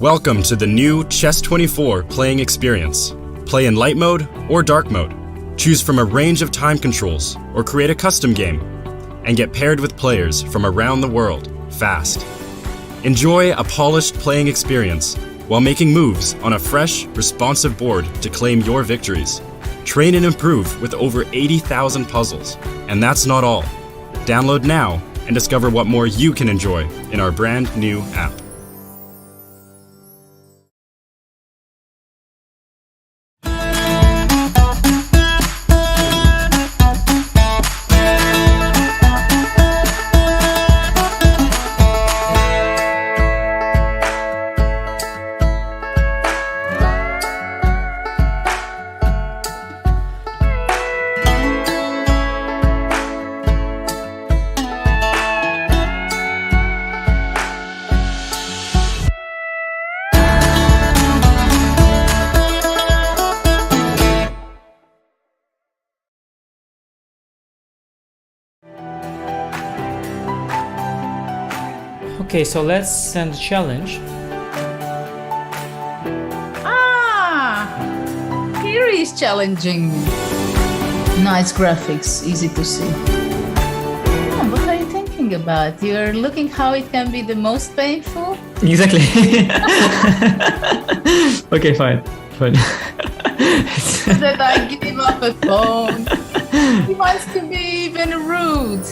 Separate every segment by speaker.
Speaker 1: Welcome to the new Chess24 playing experience. Play in light mode or dark mode. Choose from a range of time controls or create a custom game. And get paired with players from around the world fast. Enjoy a polished playing experience while making moves on a fresh, responsive board to claim your victories. Train and improve with over 80,000 puzzles. And that's not all. Download now and discover what more you can enjoy in our brand new app.
Speaker 2: Okay, so let's send a challenge.
Speaker 3: Here is challenging. Nice graphics, easy to see. What are you thinking about? You're looking how it can be the most painful?
Speaker 2: Exactly. Okay, fine.
Speaker 3: So that I give up a phone. He wants to be even rude.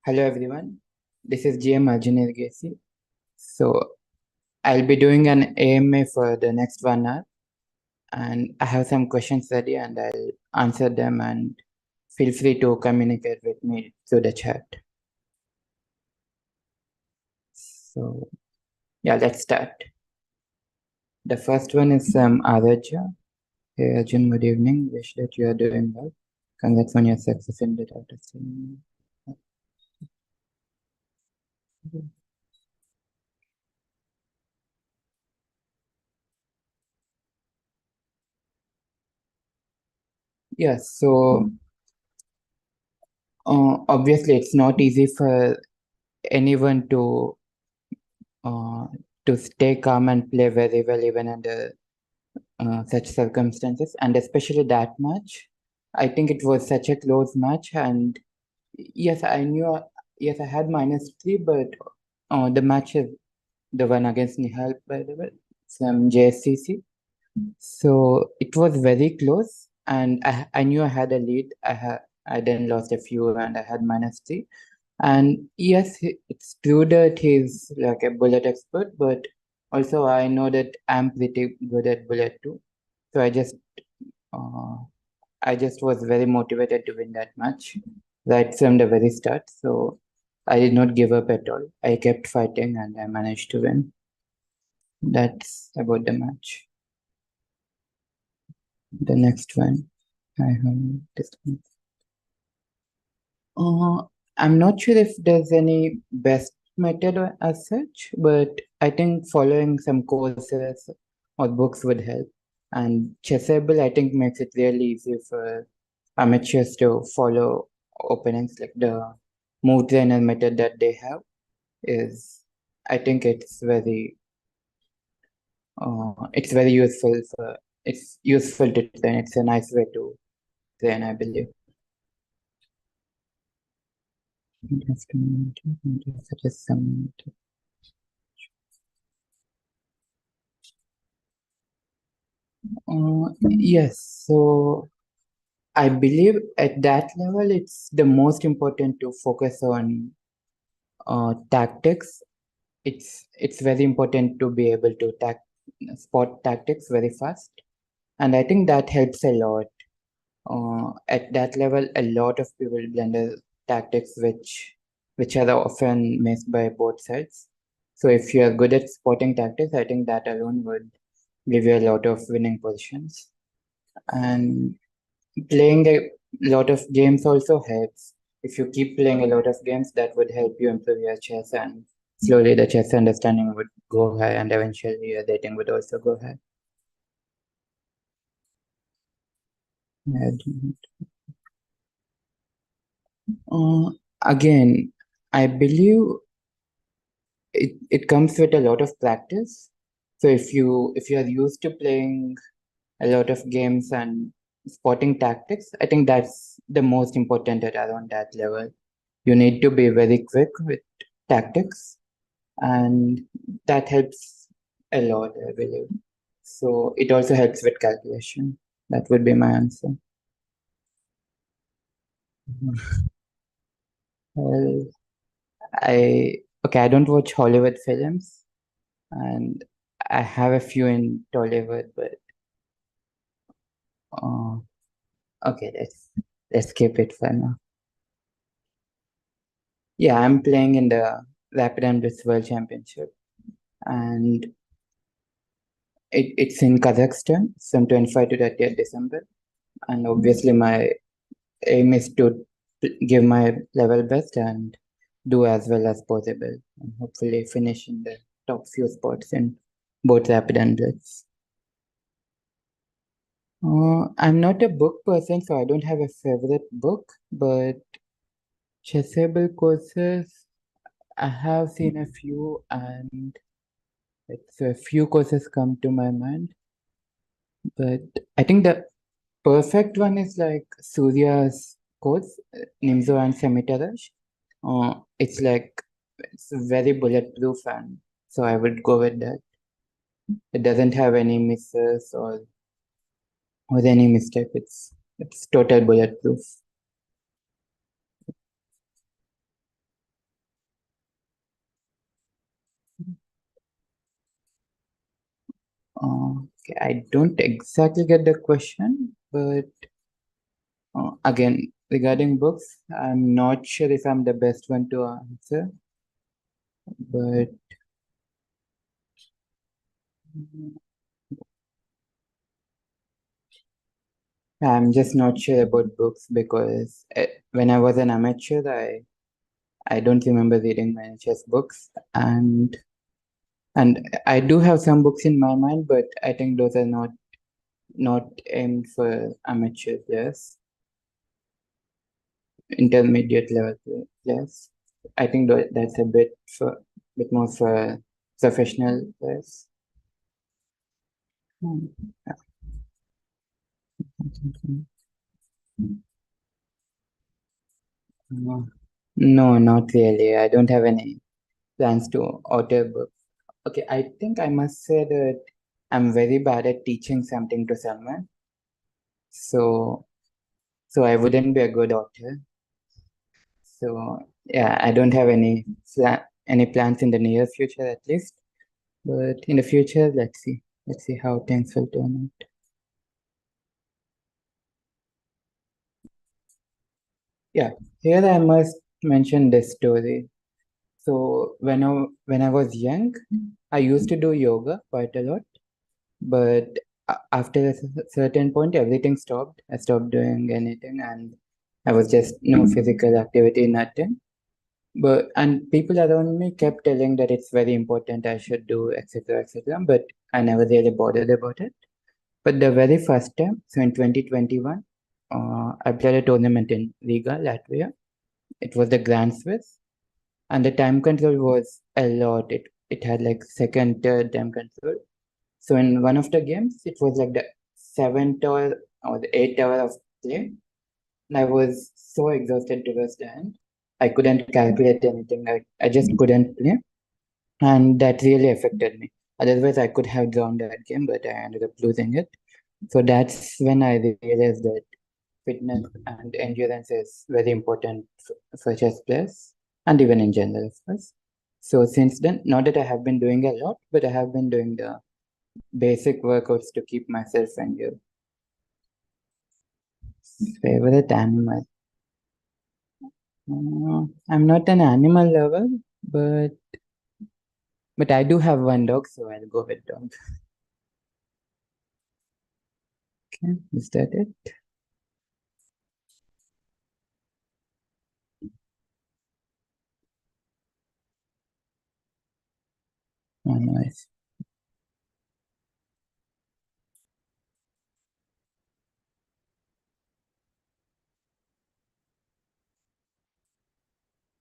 Speaker 4: Hello everyone, this is GM Arjun Erigaisi. So I'll be doing an AMA for the next 1 hour, and I have some questions ready and I'll answer them, and feel free to communicate with me through the chat. So yeah, let's start. The first one is Arjun. Hey Arjun, good evening. Wish that you are doing well. Congrats on your success in the data testing. Yes, so obviously it's not easy for anyone to stay calm and play very well even under such circumstances, and especially that match. I think it was such a close match, and yes, yes, I had -3, but the match is the one against Nihal, by the way, from JSCC. So it was very close, and I knew I had a lead. I then lost a few, and I had -3. And yes, it's true that he's like a bullet expert, but also I know that I'm pretty good at bullet too. So I just was very motivated to win that match right from the very start. So I did not give up at all. I kept fighting and I managed to win. That's about the match. The next one, I have this one. I'm not sure if there's any best method as such, but I think following some courses or books would help. And Chessable, I think, makes it really easy for amateurs to follow openings. Like the move trainer method that they have is, I think it's very useful for. It's useful to train. It's a nice way to train, I believe. Suggest some. Yes, so I believe at that level, it's the most important to focus on tactics. It's very important to be able to spot tactics very fast, and I think that helps a lot. At that level, a lot of people blend tactics which are often missed by both sides. So if you are good at spotting tactics, I think that alone would give you a lot of winning positions. And playing a lot of games also helps. If you keep playing a lot of games, that would help you improve your chess, and slowly the chess understanding would go high, and eventually your dating would also go high. And, again, I believe it comes with a lot of practice. So if you are used to playing a lot of games and spotting tactics, I think that's the most important at around that level. You need to be very quick with tactics, and that helps a lot, I believe. So it also helps with calculation. That would be my answer. Well, I don't watch Hollywood films, and I have a few in Tollywood, but uh, okay, let's keep it for now. Yeah, I'm playing in the Rapid and Blitz World Championship, and it's in Kazakhstan from 25 to 30th December. And obviously, my aim is to give my level best and do as well as possible, and hopefully finish in the top few spots in both Rapid and Blitz. I'm not a book person, so I don't have a favorite book, but chessable courses, I have seen a few, and it's a few courses come to my mind. But I think the perfect one is like Surya's course, Nimzo and Semitarash. It's very bulletproof, and so I would go with that. It doesn't have any misses or any mistake. It's total bulletproof. Okay, I don't exactly get the question, but again, regarding books, I'm not sure if I'm the best one to answer, but I'm just not sure about books because when I was an amateur, I don't remember reading many chess books, and I do have some books in my mind, but I think those are not aimed for amateur players, intermediate level players. I think that's a bit more for professional players. Hmm. No, not really. I don't have any plans to author books. Okay, I think I must say that I'm very bad at teaching something to someone. So so I wouldn't be a good author. So yeah, I don't have any plans in the near future at least. But in the future, let's see. Let's see how things will turn out. Yeah, here I must mention this story. So when I was young, I used to do yoga quite a lot, but after a certain point, everything stopped. I stopped doing anything, and I was just no physical activity, nothing. But and people around me kept telling that it's very important, I should do, etc., etc. But I never really bothered about it. But the very first time, so in 2021, I played a tournament in Riga, Latvia. It was the Grand Swiss, and the time control was a lot. It had like second, third time control. So in one of the games, it was like the 7th hour or the 8th hour of play. And I was so exhausted towards the end. I couldn't calculate anything. I just couldn't play. And that really affected me. Otherwise, I could have drawn that game, but I ended up losing it. So that's when I realized that fitness and endurance is very important for chess players and even in general, of course. So since then, not that I have been doing a lot, but I have been doing the basic workouts to keep myself and you. Favorite animal? I'm not an animal lover, but I do have one dog, so I'll go with dog. Okay, is that it? Oh, nice.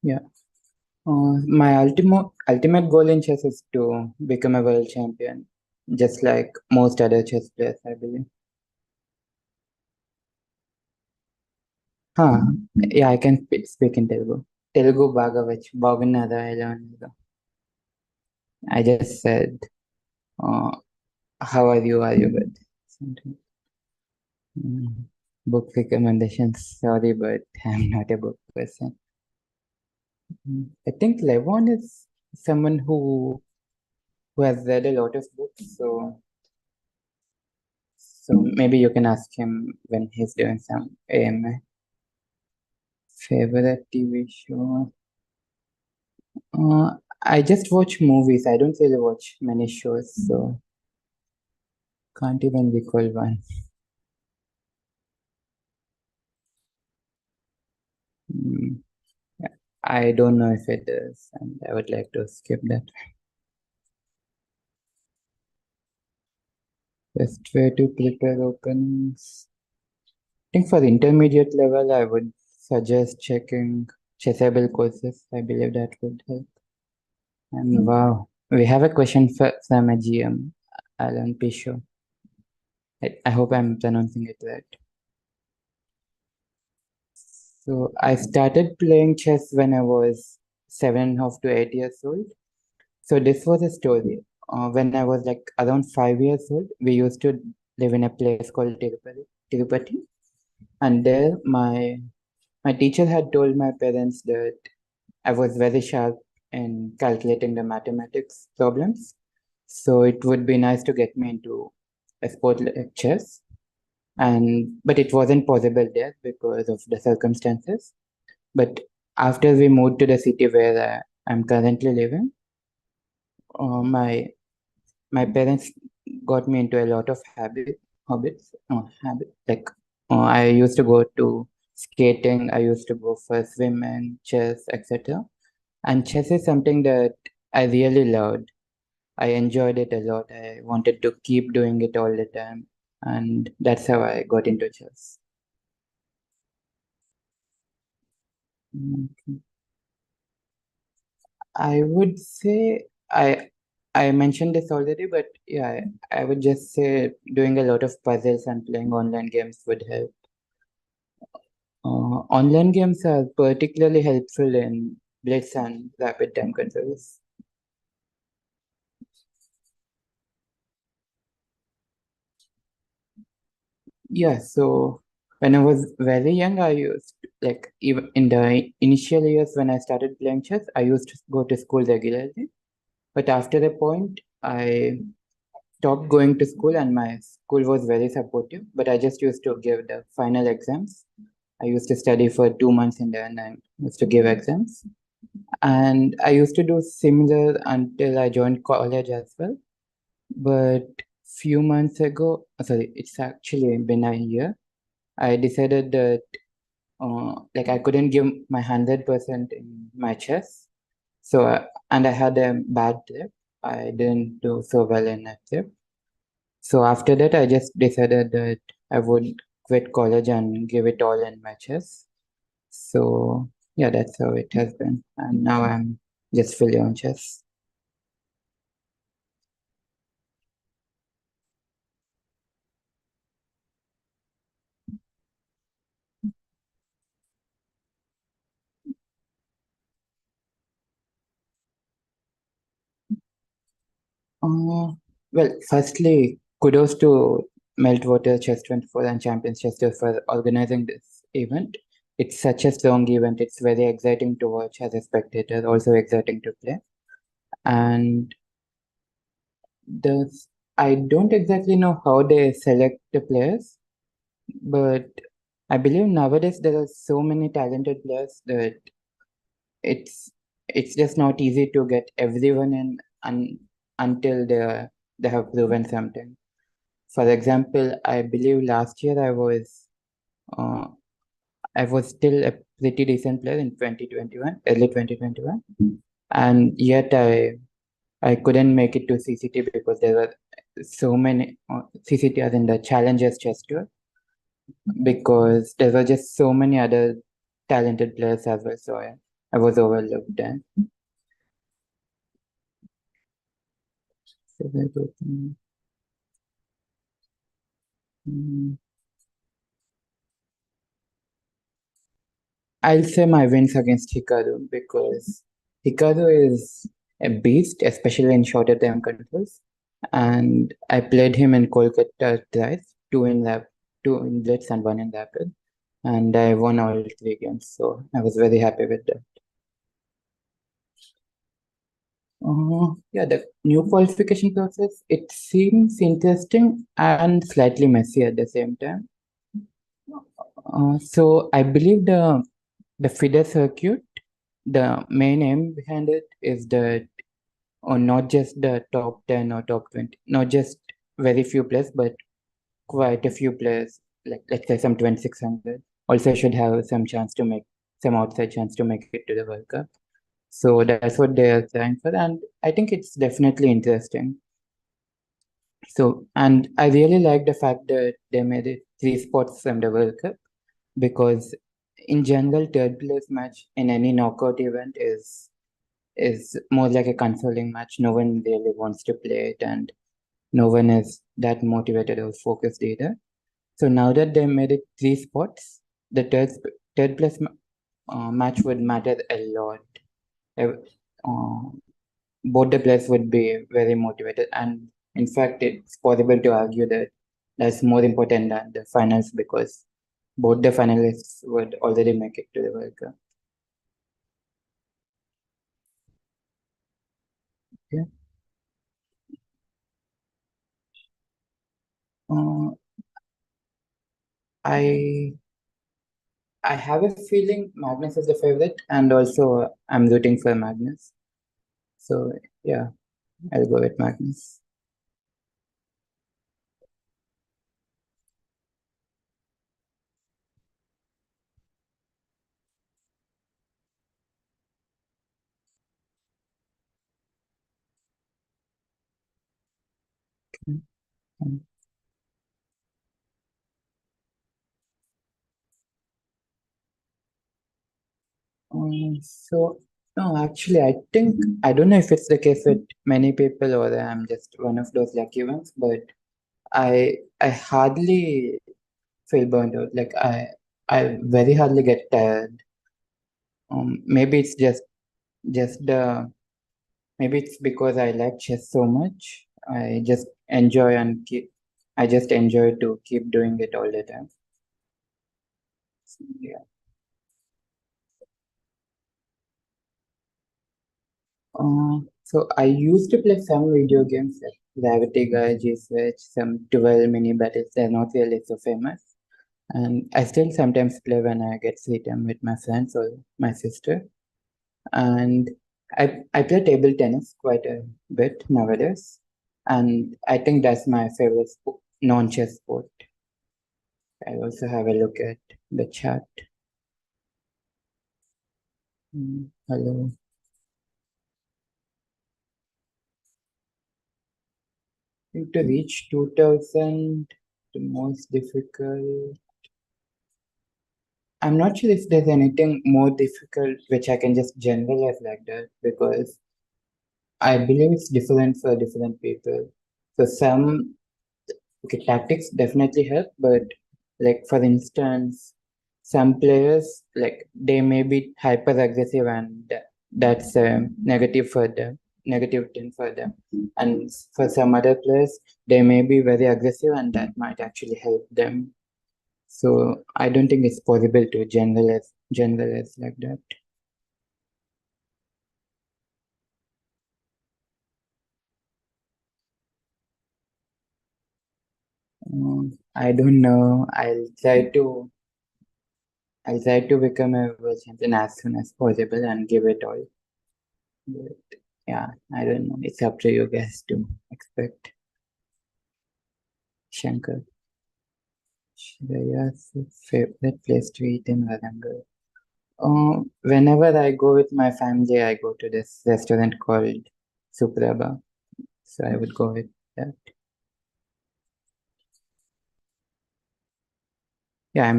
Speaker 4: Yeah. My ultimate goal in chess is to become a world champion, just like most other chess players, I believe. Huh. Yeah, I can speak in Telugu. Telugu బాగా వచ్చు బాగున్నదా ఎలా ఉన్నదా I just said, how are you? Are you good? Something. Book recommendations. Sorry, but I'm not a book person. I think Levon is someone who has read a lot of books, so maybe you can ask him when he's doing some AMA. Favorite TV show? I just watch movies. I don't really watch many shows, so can't even recall one. Mm, I don't know if it is, and I would like to skip that. Best way to prepare openings. I think for the intermediate level, I would suggest checking chessable courses. I believe that would help. And wow, we have a question from a GM, Alan Pisho. I hope I'm pronouncing it right. So I started playing chess when I was 7.5 to 8 years old. So this was a story. When I was like around 5 years old, we used to live in a place called Tirupati, and there my teacher had told my parents that I was very sharp in calculating the mathematics problems. So it would be nice to get me into a sport like chess. But it wasn't possible there because of the circumstances. But after we moved to the city where I'm currently living, my parents got me into a lot of habits. Like I used to go to skating, I used to go for swimming, chess, etc. And chess is something that I really loved. I enjoyed it a lot. I wanted to keep doing it all the time, and that's how I got into chess. Mm, I would say I mentioned this already, but yeah, I would just say doing a lot of puzzles and playing online games would help. Online games are particularly helpful in blitz and rapid time controls. Yeah, so when I was very young, I used like even in the initial years when I started playing chess, I used to go to school regularly. But after a point, I stopped going to school, and my school was very supportive, but I just used to give the final exams. I used to study for 2 months in there and I used to give exams. And I used to do similar until I joined college as well. But few months ago, sorry, it's actually been a year, I decided that like I couldn't give my 100% in my chess. So, and I had a bad trip. I didn't do so well in that trip. So after that, I just decided that I would quit college and give it all in my chess. So yeah, that's how it has been. And now I'm just fully on chess. Uh, well, firstly, kudos to Meltwater Chess 24 and Champions Chess Tour for organizing this event. It's such a strong event. It's very exciting to watch as a spectator, also exciting to play. And the I don't exactly know how they select the players, but I believe nowadays there are so many talented players that it's it's just not easy to get everyone in until they have proven something. For example, I believe last year uh, I was still a pretty decent player in 2021, early 2021, and yet I couldn't make it to CCT because there were so many CCT as in the Challengers Chess Tour, because there were just so many other talented players as well. So I was overlooked then. So very good. Mm. I'll say my wins against Hikaru because Hikaru is a beast, especially in shorter time controls. And I played him in Kolkata twice, two in Blitz and one in Rapid, and I won all three games. So I was very happy with that. Yeah, the new qualification process, it seems interesting and slightly messy at the same time. So I believe the feeder circuit, the main aim behind it is that or not just the top 10 or top 20, not just very few players, but quite a few players, like let's say some 2600, also should have some outside chance to make it to the World Cup. So that's what they are trying for, and I think it's definitely interesting. So, and I really like the fact that they made it three spots from the World Cup, because in general, third place match in any knockout event is more like a consoling match. No one really wants to play it, and no one is that motivated or focused either. So now that they made it three spots, the third place match would matter a lot. Ev- Uh, both the players would be very motivated, and in fact, it's possible to argue that that's more important than the finals, because both the finalists would already make it to the World Cup. Okay. Uh, I I have a feeling Magnus is the favorite, and also I'm rooting for Magnus. So yeah, I'll go with Magnus. Mm. So no, actually, I don't know if it's the case with many people or I'm just one of those lucky ones, but I hardly feel burned out. Like I very hardly get tired. Maybe it's just the maybe it's because I like chess so much. I just enjoy to keep doing it all the time. Yeah. So I used to play some video games like Gravity Guy, G-Switch, some 12 mini battles. They're not really so famous. And I still sometimes play when I get free time with my friends or my sister. And I play table tennis quite a bit nowadays. And I think that's my favorite non-chess sport. I also have a look at the chat. Hello. I think to reach 2000, the most difficult. I'm not sure if there's anything more difficult which I can just generalize like that, because I believe it's different for different people. So okay, tactics definitely help, but like for instance, some players like they may be hyper aggressive, and that's negative thing for them. And for some other players, they may be very aggressive, and that might actually help them. So I don't think it's possible to generalize like that. I don't know. I'll try to. I'll try to become a world champion as soon as possible and give it all. But yeah, I don't know. It's up to you guys to expect. Shankar, Shreya's favorite place to eat in Varangal. Whenever I go with my family, I go to this restaurant called Suprabha. So I would go with that. Yeah,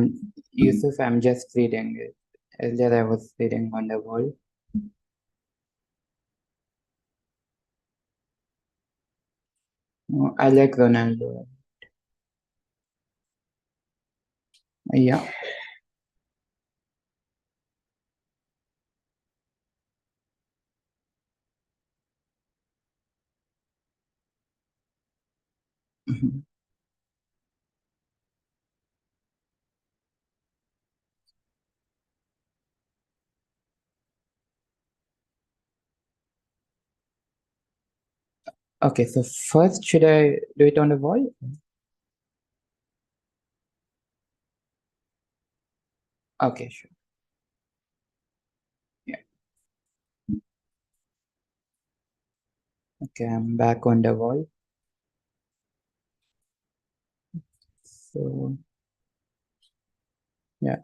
Speaker 4: Yusuf, I'm just reading it. Earlier I was reading on the wall. I like Ronaldo. Yeah. Mhm. Okay, so first, should I do it on the wall? Okay, sure. Yeah. Okay, I'm back on the wall. So, yeah,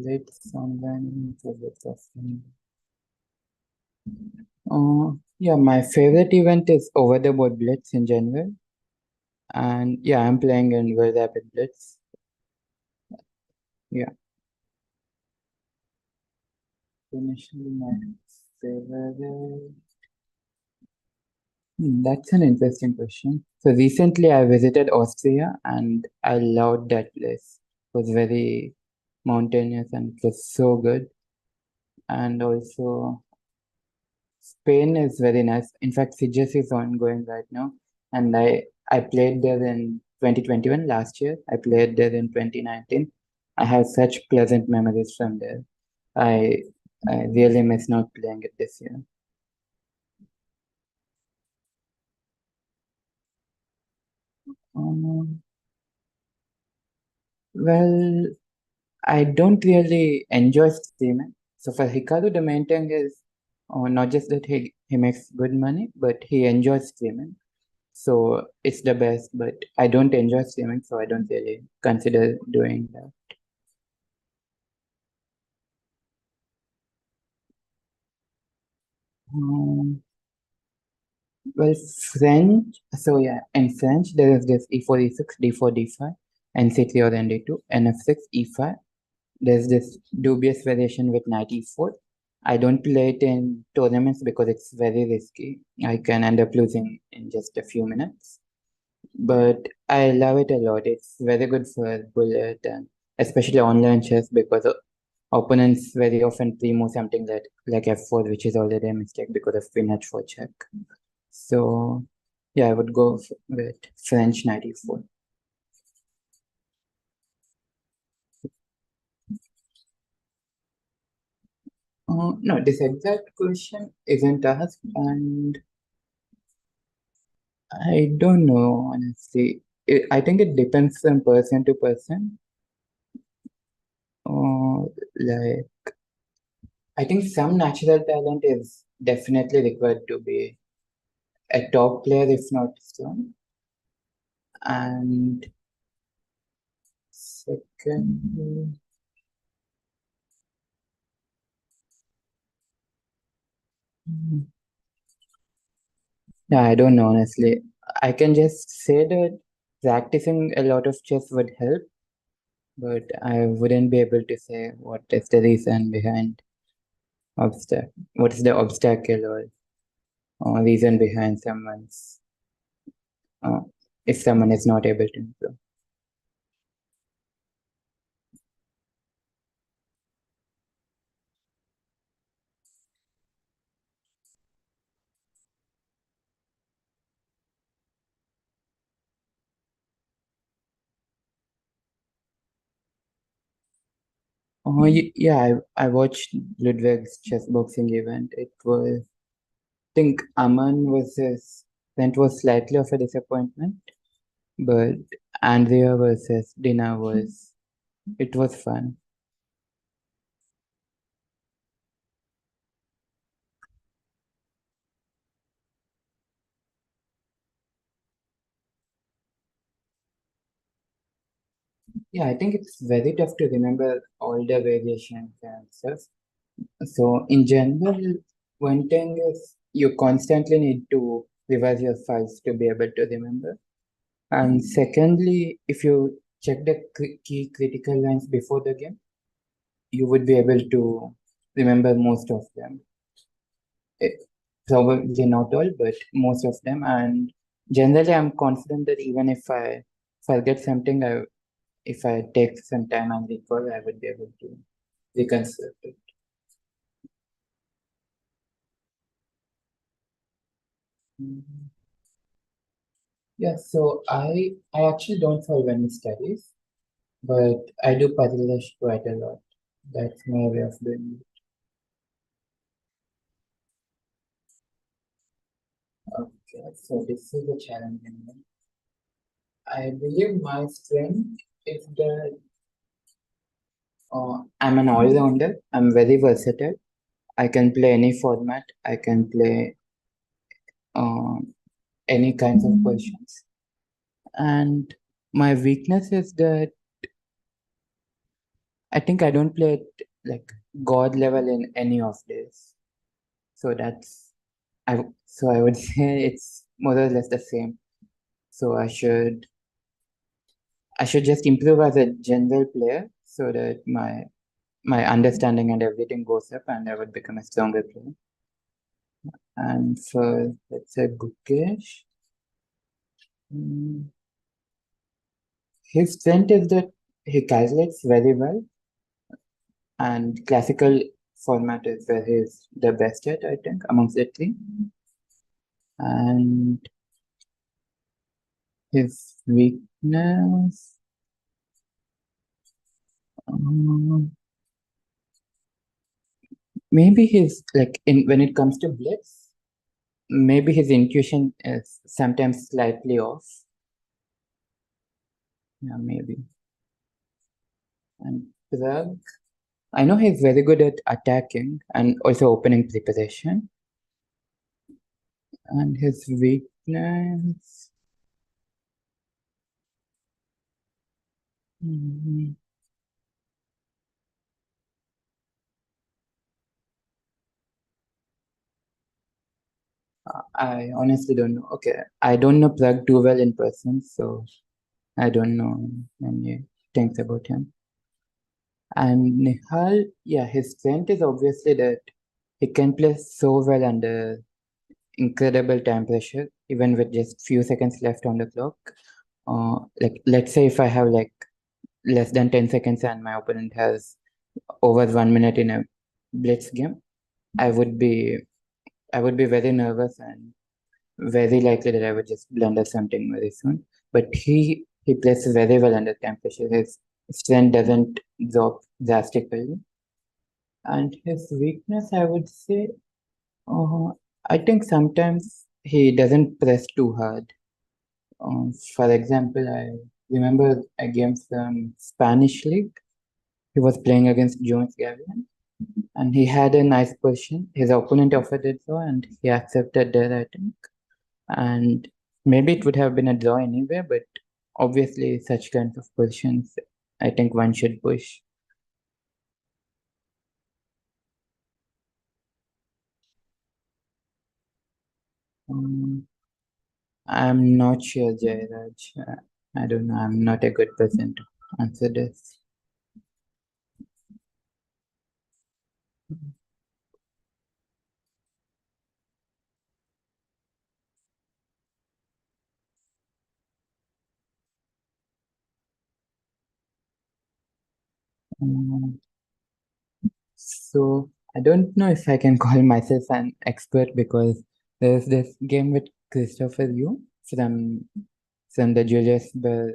Speaker 4: let someone favorite of me. Yeah, my favorite event is Over the Board Blitz in general. And yeah, I'm playing in World Rapid Blitz. Yeah. Initially, my favorite. That's an interesting question. So recently I visited Austria and I loved that place. It was very mountainous and it was so good. And also Spain is very nice. In fact, Sitges is ongoing right now. And I played there in 2021 last year. I played there in 2019. I have such pleasant memories from there. I I really miss not playing it this year. Um, well, I don't really enjoy streaming. So for Hikaru, the main thing is not just that he makes good money, but he enjoys streaming. So it's the best, but I don't enjoy streaming, so I don't really consider doing that. Um, well, French, so yeah, in French, there is this e4, e6, d4, d5, and c3 or d2, and f6, e5. There's this dubious variation with knight e4. I don't play it in tournaments because it's very risky. I can end up losing in just a few minutes. But I love it a lot. It's very good for bullet and especially online chess because opponents very often pre-move something like f4, which is already a mistake because of queen h4 check. So yeah, I would go with French knight e4. No, this exact question isn't asked, and I don't know, honestly. I think it depends from person to person. Like, I think some natural talent is definitely required to be a top player, if not strong. And second, yeah, I don't know, honestly. I can just say that practicing a lot of chess would help, but I wouldn't be able to say what is the reason behind obstacle, what is the obstacle or reason behind someone's uh, if someone is not able to improve. Yeah, I watched Ludwig's chess boxing event. It was, I think Aman versus Trent was slightly of a disappointment, but Andrea versus Dina was. It was fun. Yeah, I think it's very tough to remember all the variations and stuff. So in general, one thing is you constantly need to revise your files to be able to remember. And secondly, if you check the key critical lines before the game, you would be able to remember most of them. Probably not all, but most of them. And generally, I'm confident that even if I forget something, if I take some time and recall, I would be able to reconstruct it. Mhm. Yeah, so I actually don't follow any studies, but I do puzzle quite a lot. That's my way of doing it. Okay, so this is a challenging one. I believe my strength is that I'm an all-rounder. I'm very versatile. I can play any format. I can play uh, any kinds of positions. And my weakness is that I think I don't play at like God level in any of this. So so I would say it's more or less the same. So I should just improve as a general player so that my understanding and everything goes up and I would become a stronger player. And for let's say Gukesh, mm, his strength is that he calculates very well and classical format is where he's the best at, I think, amongst the three. And his weakness, um, maybe his like in when it comes to blitz, maybe his intuition is sometimes slightly off. Yeah, maybe. And Prag, I know he's very good at attacking and also opening preposition. And his weakness, mm, I honestly don't know. Okay, I don't know Prag too well in person, so I don't know many things about him. And Nihal, yeah, his strength is obviously that he can play so well under incredible time pressure, even with just few seconds left on the clock. Like let's say if I have like less than 10 seconds and my opponent has over 1 minute in a blitz game, I would be I would be very nervous and very likely that I would just blunder something very soon. But he plays very well under time pressure. His strength doesn't drop drastically. And his weakness, I would say, uh, I think sometimes he doesn't press too hard. For example, I remember a game from Spanish League. He was playing against Jones Gavilan, and he had a nice position. His opponent offered it so, and he accepted that, I think. And maybe it would have been a draw anyway, but obviously, such kinds of positions, I think one should push. Um, I'm not sure, Jairaj. I don't know. I'm not a good person to answer this. Um, so I don't know if I can call myself an expert because there's this game with Christopher Yu from the Julius Bell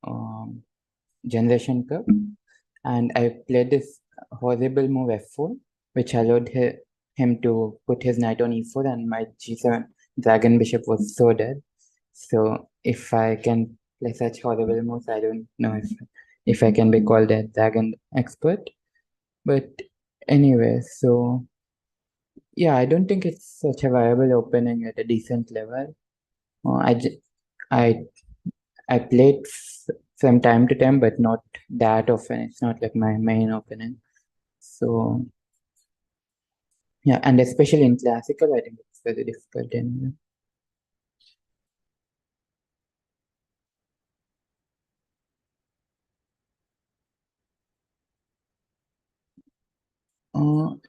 Speaker 4: um, Generation Cup, and I played this horrible move f4, which allowed him to put his knight on e4, and my g7 dragon bishop was so dead. So if I can play such horrible moves, I don't know if I can be called a dragon expert. But anyway, so yeah, I don't think it's such a viable opening at a decent level. I, j- I I played from time to time, but not that often. It's not like my main opening. So yeah, and especially in classical, I think it's very difficult. And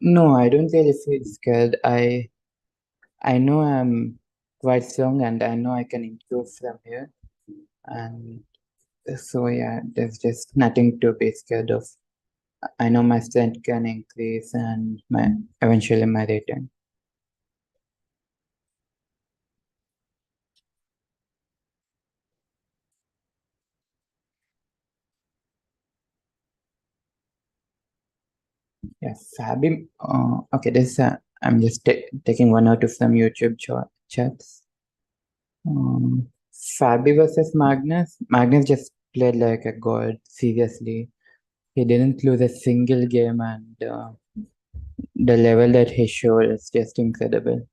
Speaker 4: no, I don't really feel scared. I know I'm quite strong, and I know I can improve from here. And so yeah, there's just nothing to be scared of. I know my strength can increase and my eventually my rating. Yeah, Fabi. Okay, this I'm just taking one out of some YouTube chats. Um, Fabi versus Magnus. Magnus just played like a god. Seriously, he didn't lose a single game, and the level that he showed is just incredible.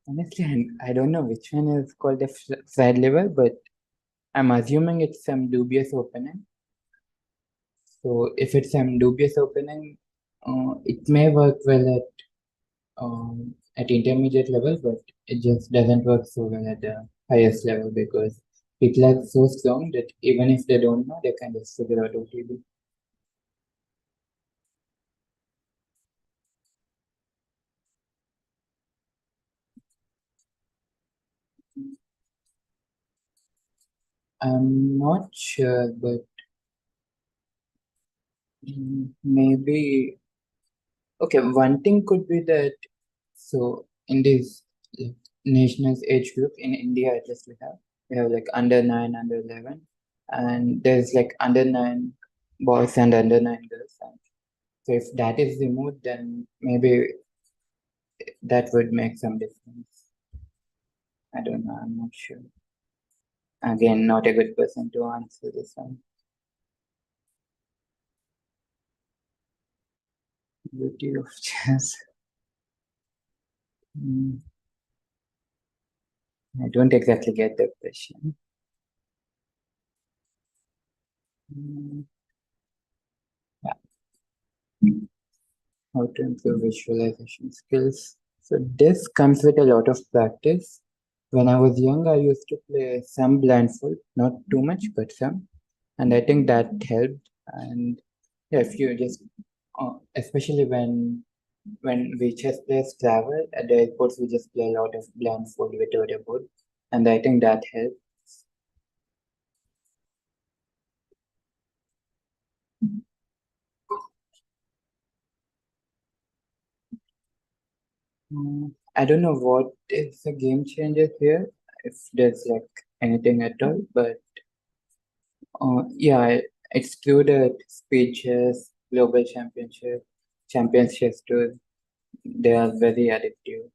Speaker 4: Honestly, I don't know which one is called the fried liver, but I'm assuming it's some dubious opening. So if it's some dubious opening, it may work well at intermediate level, but it just doesn't work so well at the highest level because people are so strong that even if they don't know, they can just figure out OTB. I'm not sure, but maybe okay. One thing could be that so in this like, nationals age group in India, at least we have like under 9, under 11, and there's like under 9 boys and under 9 girls. And so if that is removed, then maybe that would make some difference. I don't know. I'm not sure. Again, not a good person to answer this one. Beauty of chess. Hmm, I don't exactly get the question. Hmm, yeah. How to improve visualization skills. So this comes with a lot of practice. When I was young, I used to play some blindfold, not too much, but some, and I think that helped. And yeah, if you just, especially when we chess players travel at the airports, we just play a lot of blindfold without a board, and I think that helps. I don't know what is the game changer here, if there's like anything at all, but yeah, it's true that speeches, global championship, champions chess tour, they are very addictive.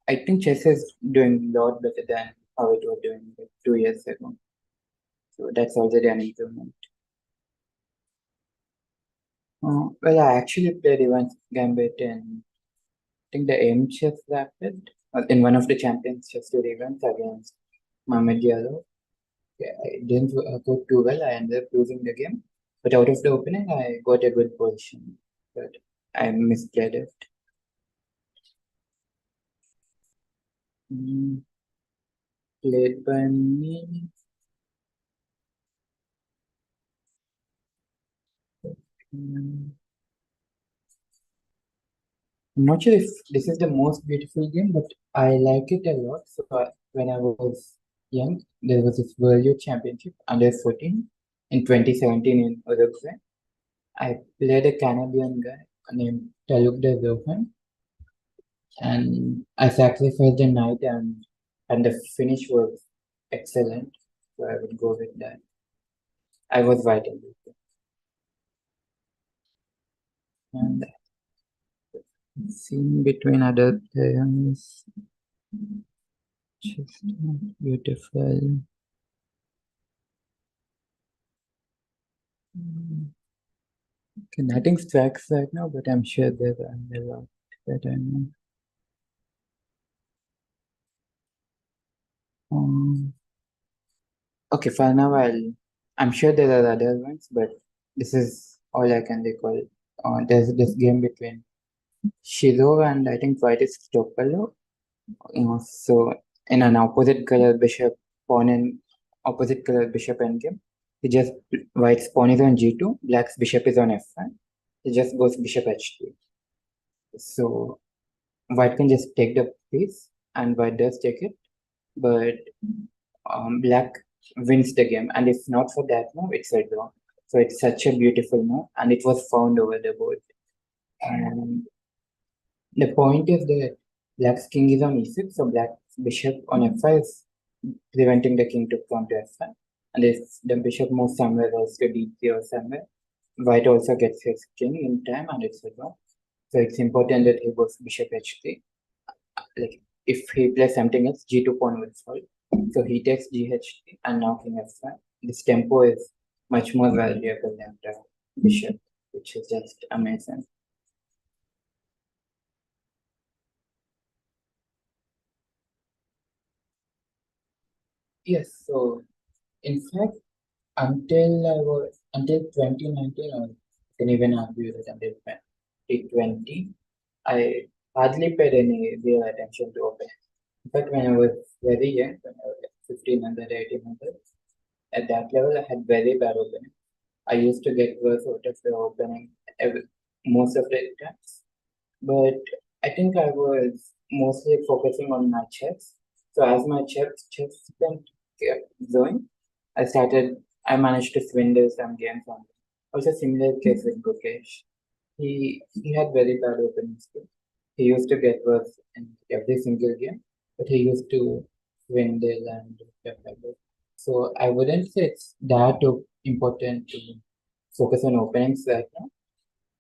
Speaker 4: I think chess is doing a lot better than how it was doing like 2 years ago. So that's already an improvement. Well, I actually played Ivan Gambit in, I think the AIM Chess Rapid, in one of the Champions Chess Tour events against Mohamed Diallo. Yeah, I didn't go too well. I ended up losing the game. But out of the opening, I got a good position. But I misplayed it. Mm, Played by me. Mm, I'm not sure if this is the most beautiful game, but I like it a lot. So when I was young, there was this World Youth Championship under 14 in 2017 in Uruguay. I played a Canadian guy named Taluk de Zohan, and I sacrificed the night, and the finish was excellent. So I would go with that. I was white in this game. And scene between other players, just beautiful. Okay, nothing strikes right now, but I'm sure there are a lot that I know. Um, okay, for now, I'm sure there are other ones, but this is all I can recall. There's this game between Shiro and I think white is Topalo. So in an opposite color bishop pawn and opposite color bishop endgame, he just white's pawn is on g2, black's bishop is on f1. He just goes bishop h3. So white can just take the piece, and white does take it, but black wins the game. And if not for that move, it's a draw. So it's such a beautiful move, and it was found over the board. And the point is that black's king is on e6, so black's bishop on f5 is preventing the king to come to f5. And if the bishop moves somewhere else to d3 or somewhere, white also gets his king in time, and it's a draw. So it's important that he goes bishop h3. Like if he plays something else, g2 pawn will fall. So he takes gh3 and now king f5. This tempo is much more valuable than the bishop, which is just amazing. Yes, so in fact, until 2019, or you can even argue that until 2020, I hardly paid any real attention to opening. In fact, when I was very young, when I was like 1500, 1800, at that level, I had very bad opening. I used to get worse out of the opening most of the times. But I think I was mostly focusing on my chess. So as my chess kept growing, I managed to swindle some games on him. Also similar case with Gukesh. He had very bad opening skills. He used to get worse in every single game, but he used to swindle and stuff like that. So I wouldn't say it's that important to focus on openings right now.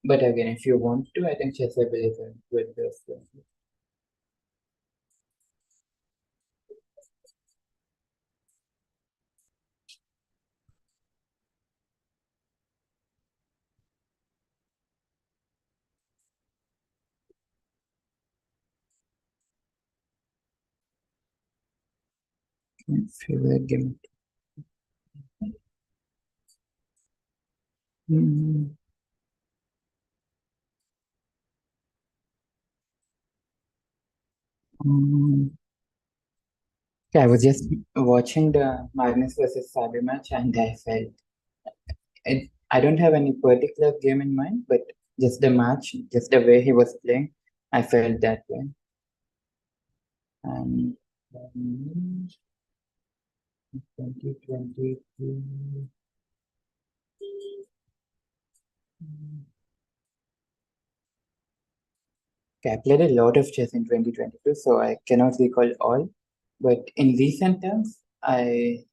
Speaker 4: But again, if you want to, I think Chessable is a good thing. Favorite game. Mm, um, I was just watching the Magnus versus Sabi match, and I felt I don't have any particular game in mind, but just the match, just the way he was playing, I felt that way. And 2023. Okay, I played a lot of chess in 2022, so I cannot recall all. But in recent times, I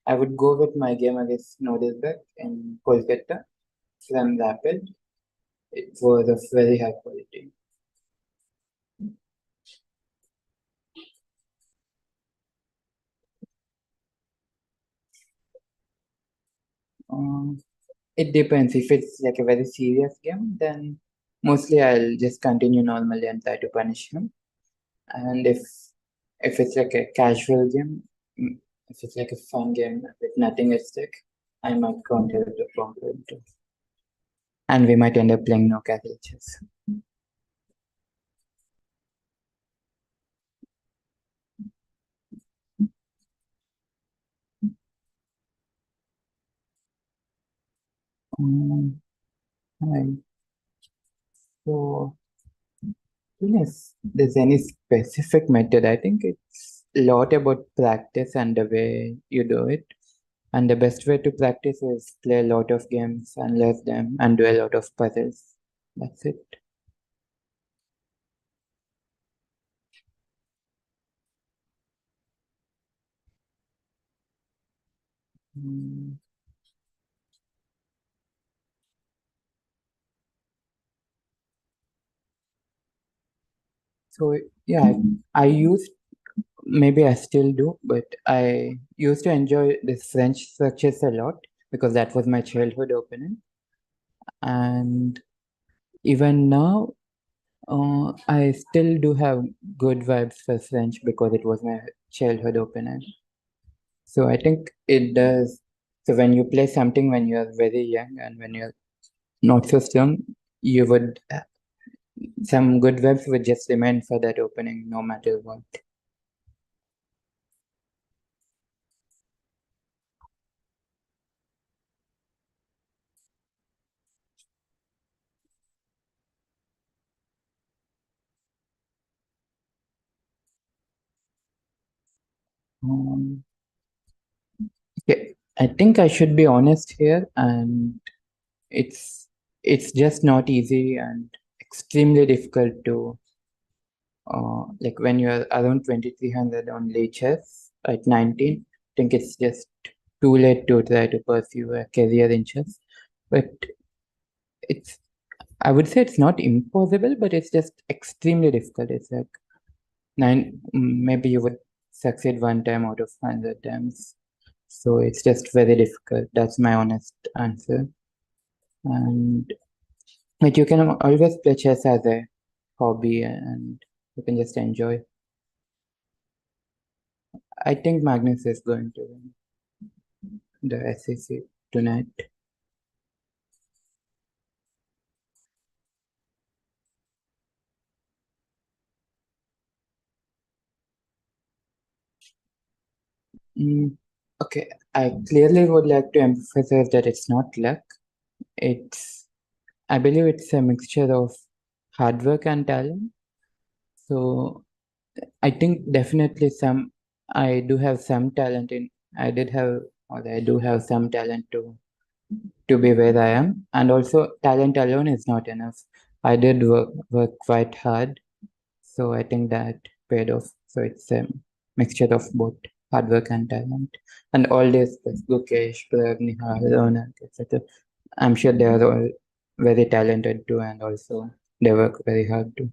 Speaker 4: would go with my game against Nodisberg in Kolkata from Rapid. It was of very high quality. Um, it depends. If it's like a very serious game, then mostly I'll just continue normally and try to punish him. And if it's like a casual game, if it's like a fun game with nothing at stake, I might counter the prompt. And we might end up playing no castle chess. Right. So, yes, there's any specific method. I think it's a lot about practice and the way you do it. And the best way to practice is play a lot of games and learn them and do a lot of puzzles. That's it. Mm. So yeah, I used maybe I still do, but I used to enjoy this French structures a lot because that was my childhood opening. And even now, I still do have good vibes for French because it was my childhood opening. So I think it does. So when you play something when you're very young and when you're not so strong, you would some good vibes would just remain for that opening no matter what. Um, okay, I think I should be honest here, and it's it's just not easy and extremely difficult to like when you're around 2300 on chess at 19. I think it's just too late to try to pursue a career in chess. But it's I would say it's not impossible, but it's just extremely difficult. It's like maybe you would succeed one time out of 100 times. So it's just very difficult. That's my honest answer. And but you can always play chess as a hobby and you can just enjoy. I think Magnus is going to win the SEC tonight. Mm, okay, I clearly would like to emphasize that it's not luck. It's, I believe it's a mixture of hard work and talent. So I think definitely I do have some talent I did have, or I do have some talent to be where I am. And also, talent alone is not enough. I did work quite hard. So I think that paid off. So it's a mixture of both hard work and talent. And all this, like Gukesh, Prag, Nihal, Ronak, etc. I'm sure they are all very talented too, and also they work very hard too.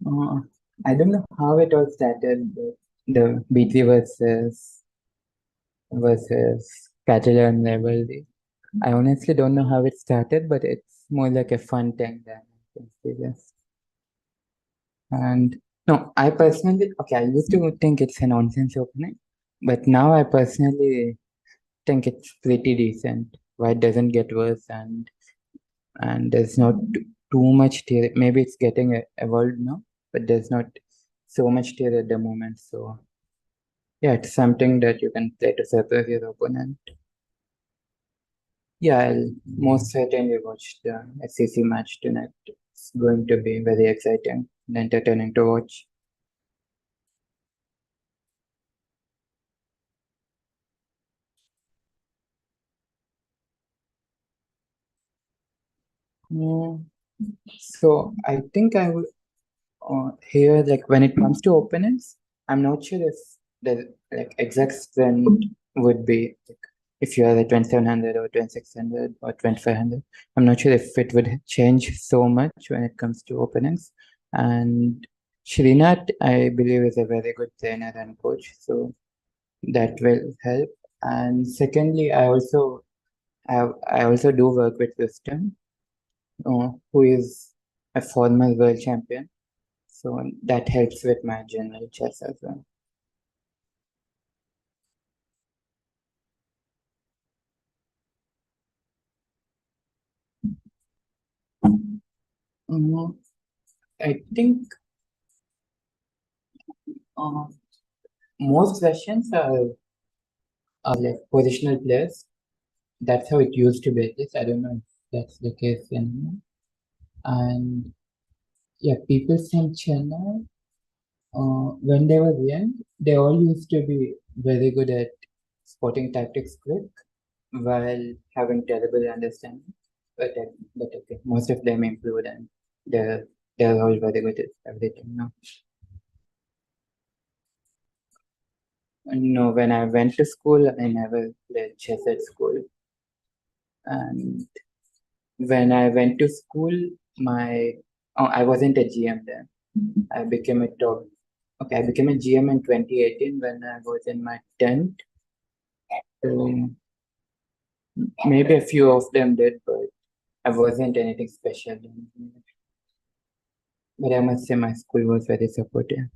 Speaker 4: Uh, I don't know how it all started, but the BT versus Catalan rivalry. I honestly don't know how it started, but it's more like a fun thing than anything serious. And no, I personally, okay, I used to think it's a nonsense opening, but now I personally think it's pretty decent. Why it doesn't get worse and there's not too much tier. Maybe it's getting evolved now, but there's not so much tier at the moment. So yeah, it's something that you can play to surprise your opponent. Yeah, I'll most certainly watch the SEC match tonight. It's going to be very exciting and entertaining to watch. Mm, so I think I would here like when it comes to opponents, I'm not sure if the like exact strength would be like, if you are at 2700 or 2600 or 2500. I'm not sure if it would change so much when it comes to opponents. And Srinath, I believe, is a very good trainer and coach, so that will help. And secondly, I also do work with Wisdom, who is a former world champion. So that helps with my general chess as well. Um, I think uh, most Russians are like positional players. That's how it used to be. At least I don't know if that's the case anymore. And yeah, people from Chennai, when they were young, they all used to be very good at spotting tactics quick while having terrible understanding. But okay, most of them improved and they're they're all very good at everything now. No, when I went to school, I never played chess at school. And when I went to school, I wasn't a GM then. I became a top. Okay, I became a GM in 2018 when I was in my 10th. So maybe a few of them did, but I wasn't anything special. But I must say my school was very supportive.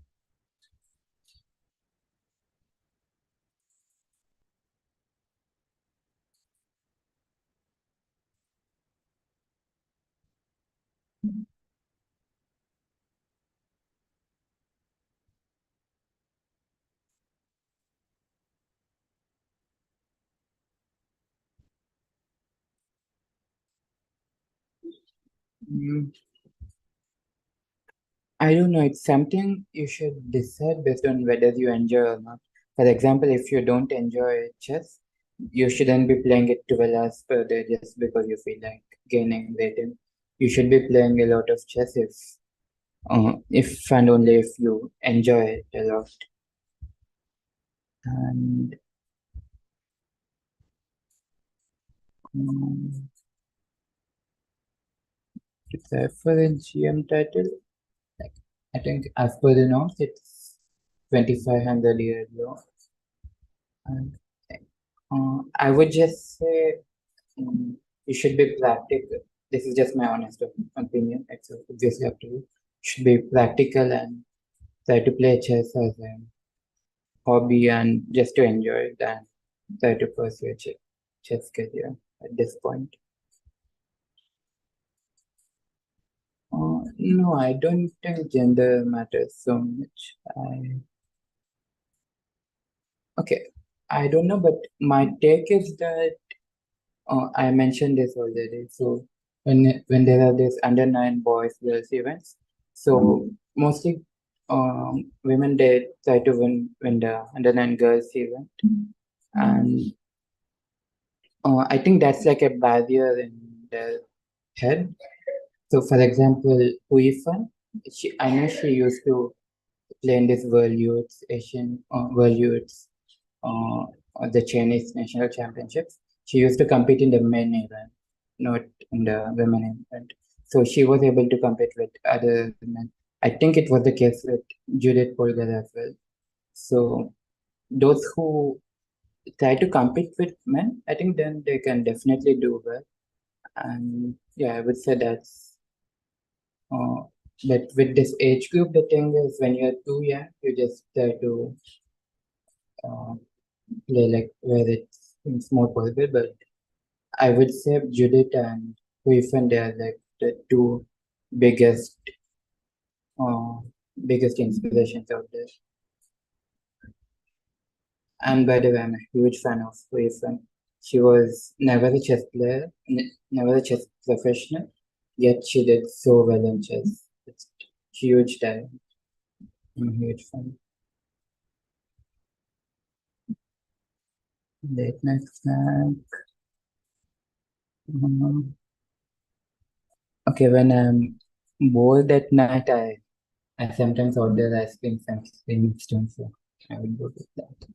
Speaker 4: Mm, I don't know. It's something you should decide based on whether you enjoy or not. For example, if you don't enjoy chess, you shouldn't be playing it 12 hours per day just because you feel like gaining rating. You should be playing a lot of chess if and only if you enjoy it a lot. And um, to apply for a GM title, like I think as per the norms, it's 2,500 years low. And I would just say you should be practical. This is just my honest opinion. It's obviously up to you. You should be practical and try to play chess as a hobby and just to enjoy it and try to pursue a chess career at this point. No, I don't think gender matters so much. Okay, I don't know, but my take is that I mentioned this already. So when there are these under 9 boys girls events, so mostly women they try to win the under 9 girls event, and I think that's like a barrier in their head. So for example, Huifan, I know she used to play in this World Youth Asian World Youth uh, the Chinese national championships. She used to compete in the men event, not in the women event. So she was able to compete with other men. I think it was the case with Judith Polgar as well. So those who try to compete with men, I think then they can definitely do well. And yeah, I would say uh, that with this age group, the thing is when you're too young, you just try to uh, play like where it's more possible. But I would say Judith and Huifan, they are like the two biggest uh, biggest inspirations out there. And by the way, I'm a huge fan of Huifan. She was never a chess player, never a chess professional, yet she did so well in chess. It's huge talent. I'm a huge fan. Late night snack. Um, okay, when I'm bored at night, I sometimes order ice cream and cream stone, so I would go with that.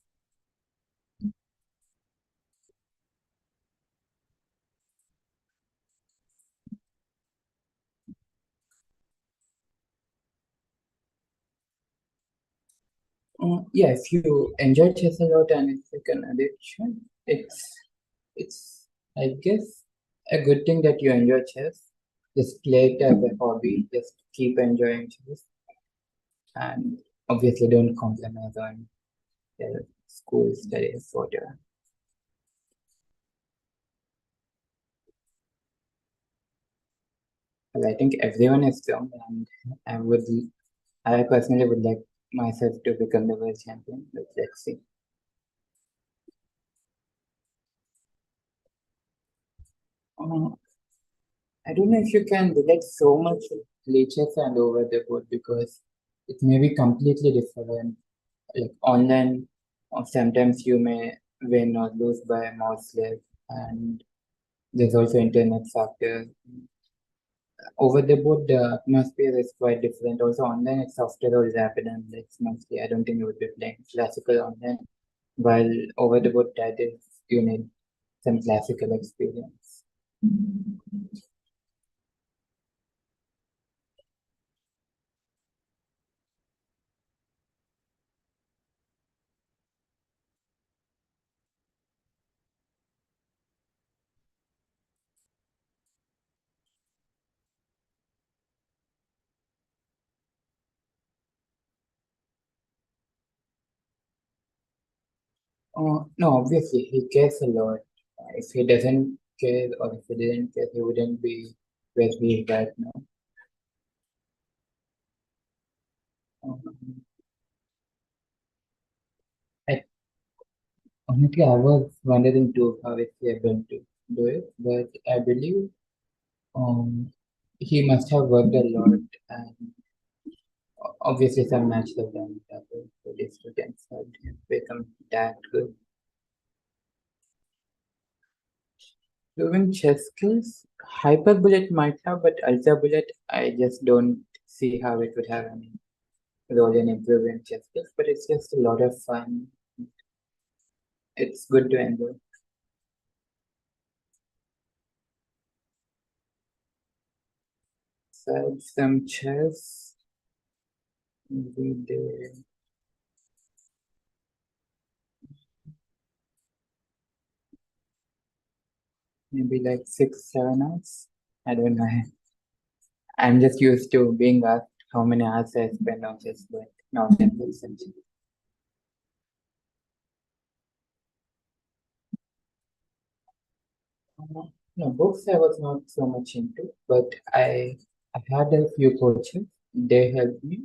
Speaker 4: Yeah, if you enjoy chess a lot and it's like an addiction, it's I guess a good thing that you enjoy chess. Just play it as a hobby. Just keep enjoying chess, and obviously don't compromise on your school studies or whatever. But I think everyone is strong, and I personally would like myself to become the world champion. But let's see. Uh, I don't know if you can relate so much with glitches and over the board because it may be completely different. Like online, or sometimes you may win or lose by mouse lag, and there's also internet factor. over the board, the atmosphere is quite different. Also, online it's softer or rapid, and it's mostly. I don't think you would be playing classical online. While over the board titles, you need some classical experience. No, obviously he cares a lot. If he doesn't care or if he didn't care, he wouldn't be where he is right now. Um, I, honestly, I was wondering too how is he able to do it, but I believe um, he must have worked a lot and obviously some natural talent for these students had become that good. Doing chess skills, Hyper Bullet might have, but Ultra Bullet, I just don't see how it would have any role in improving chess skills, but it's just a lot of fun. It's good to enjoy. So some chess, maybe maybe like 6, 7 hours. I don't know. I'm just used to being asked how many hours I spend on chess, but not in this sense. No, books I was not so much into, but I had a few coaches. They helped me.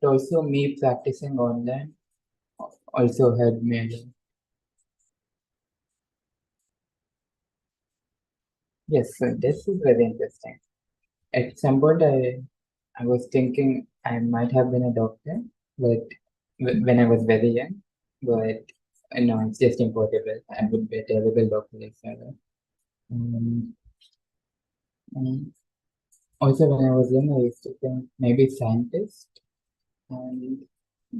Speaker 4: But also me practicing online also helped me a lot. Yes, so this is very interesting. At some point, I was thinking I might have been a doctor, but when I was very young, but no, it's just impossible. I would be a terrible doctor if I were. Um, um, Also, when I was young, I used to think maybe scientist, and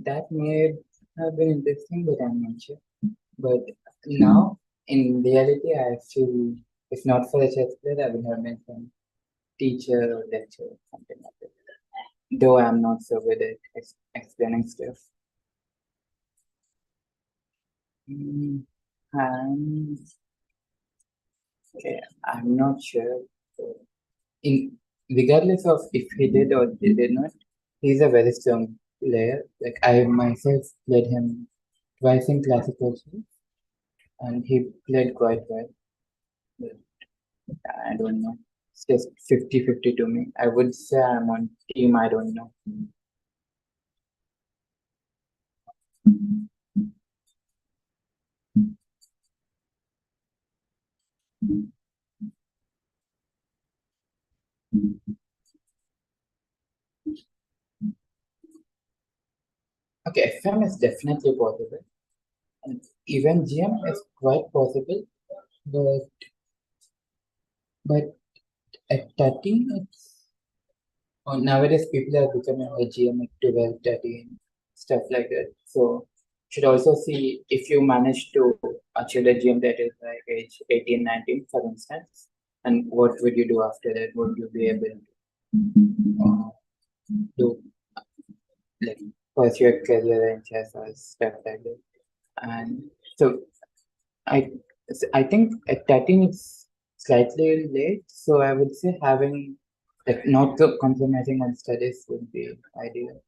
Speaker 4: that may have been interesting, but I'm not sure. But now, in reality, I feel if not for the chess player, I would have been some teacher or lecturer, something like that. Though I'm not so good at explaining stuff. Mm, I'm, okay, I'm not sure. So, in regardless of if he did or he did not, he's a very strong player. Like I myself played him twice in classical chess, and he played quite well. But I don't know. It's just 50-50 to me. I would say I'm on team, I don't know. Okay, FM is definitely possible. And even GM is quite possible, but but at 13, it's nowadays people are becoming a GM at 12, 13, stuff like that. So should also see if you manage to achieve the GM that is like age 18, 19, for instance, and what would you do after that? Would you be able to do like pursue your career in chess or stuff like that? And so I I think at 13 it's slightly late, so I would say having like not compromising on studies would be ideal.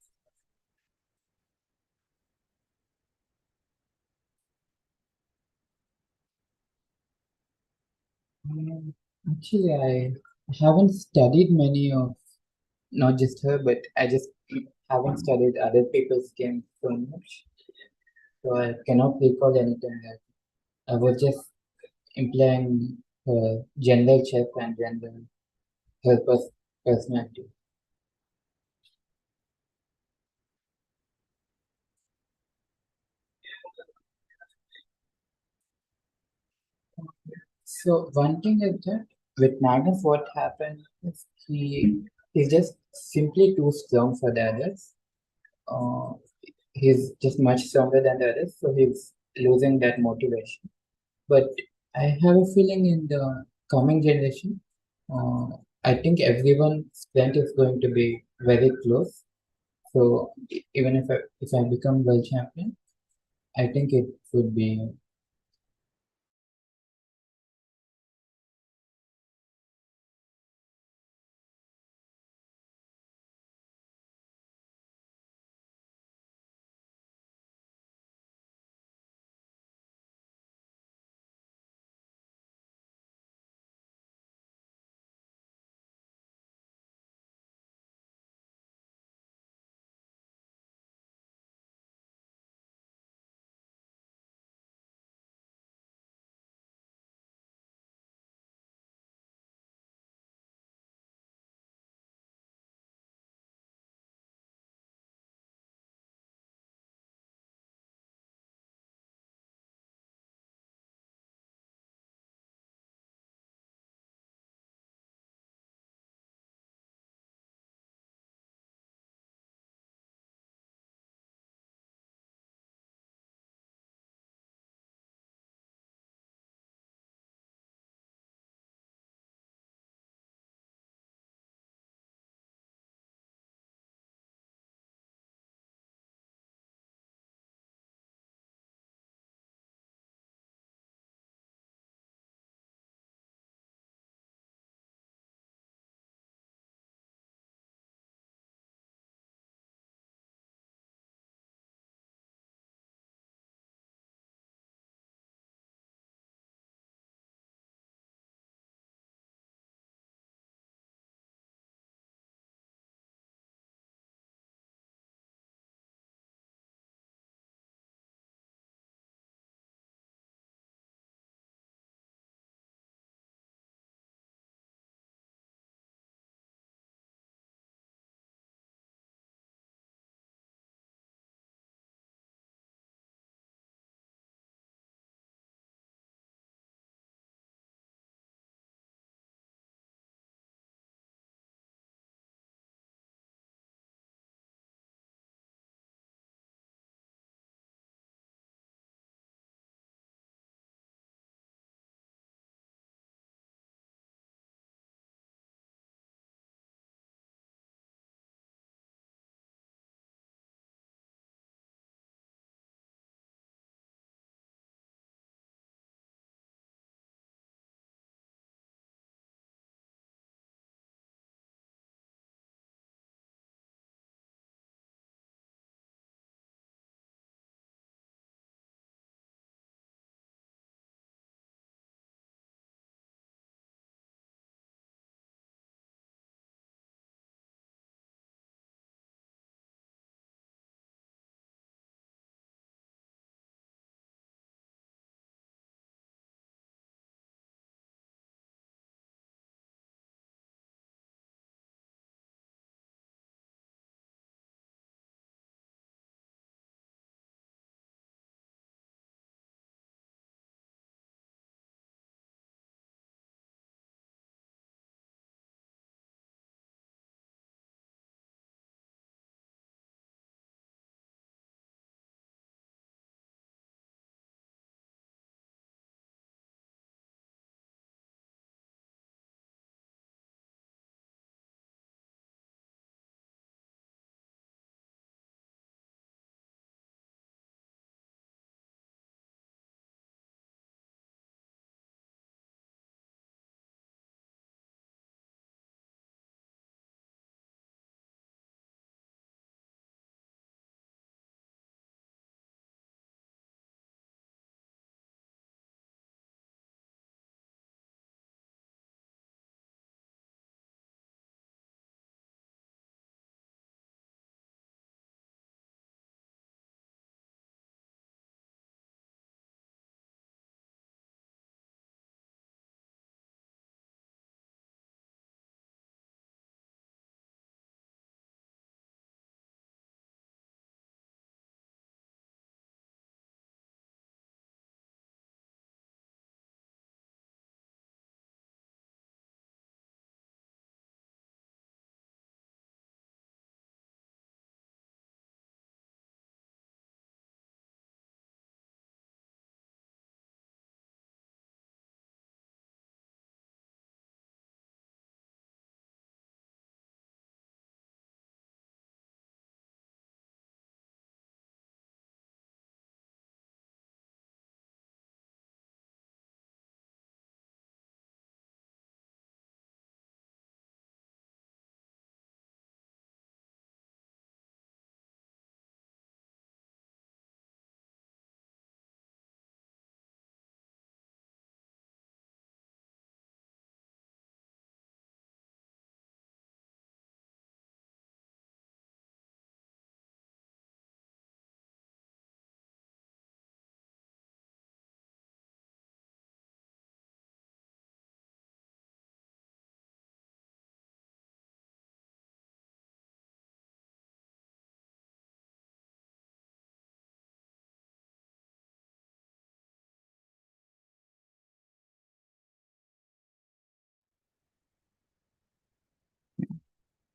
Speaker 4: Um, Actually, I haven't studied many of not just her, but I just haven't studied other people's games so much, so I cannot recall anything that I was just implying her general chess and general her personality. So one thing is that with Magnus, what happened is he's just simply too strong for the others. Uh, he's just much stronger than the others, so he's losing that motivation. But I have a feeling in the coming generation, uh, I think everyone's strength is going to be very close. So even if I become world champion, I think it would be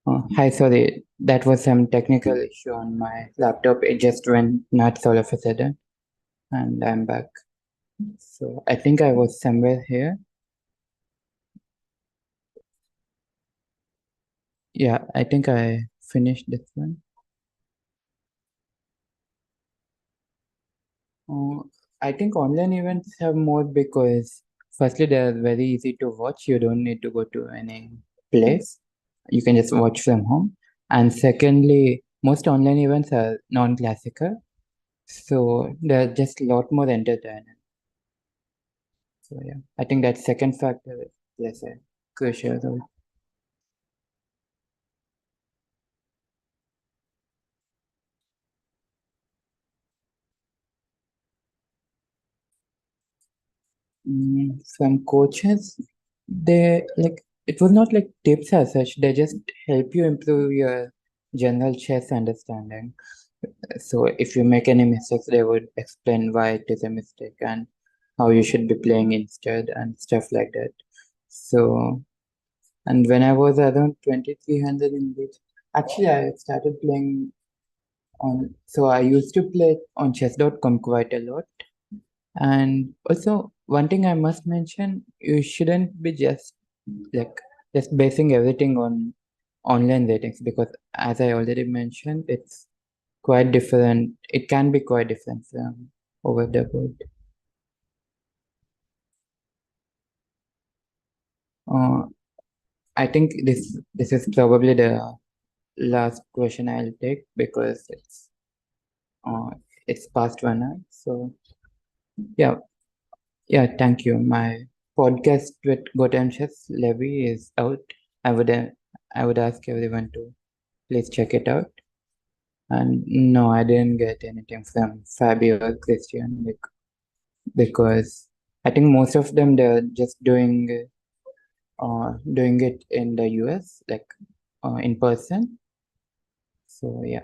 Speaker 4: Hi, sorry, that was some technical issue on my laptop. It just went nuts all of a sudden, and I'm back. So I think I was somewhere here. Yeah, I think I finished this one. Uh, I think online events have more because firstly they're very easy to watch. You don't need to go to any place. You can just watch from home. And secondly, most online events are non-classical, so they're just a lot more entertaining. So yeah, I think that second factor is less a crucial role. From coaches, they like it was not like tips as such. They just help you improve your general chess understanding. So if you make any mistakes, they would explain why it is a mistake and how you should be playing instead and stuff like that. So, and when I was around 2300 in which actually I started playing on, so I used to play on chess.com quite a lot. And also, one thing I must mention, you shouldn't be like just basing everything on online ratings because as I already mentioned, it's quite different. It can be quite different from over the board. Uh, I think this is probably the last question I'll take because uh, it's past 1 hour. So yeah, yeah, thank you. My podcast with Gotham Chess Levy is out. I would ask everyone to please check it out. And no, I didn't get anything from Fabio or Christian because I think most of them they're just doing it in the US, like in person. So yeah.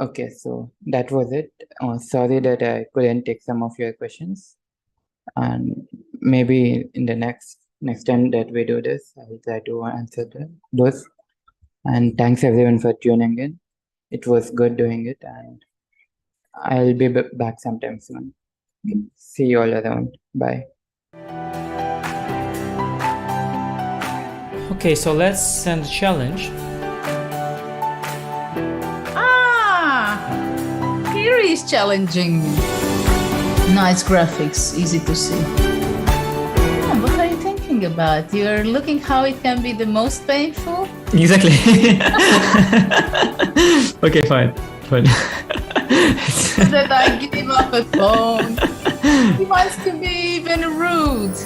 Speaker 4: Okay, so that was it. Sorry that I couldn't take some of your questions, and maybe in the next time that we do this, I will try to answer those. And thanks everyone for tuning in. It was good doing it, and I'll be back sometime soon. See you all around. Bye.
Speaker 2: Okay, so let's send a challenge.
Speaker 3: Here is challenging. Nice graphics, easy to see. What are you thinking about? You're looking how it can be the most painful?
Speaker 2: Exactly. Okay, fine.
Speaker 3: So that I give up a phone. He wants to be even rude.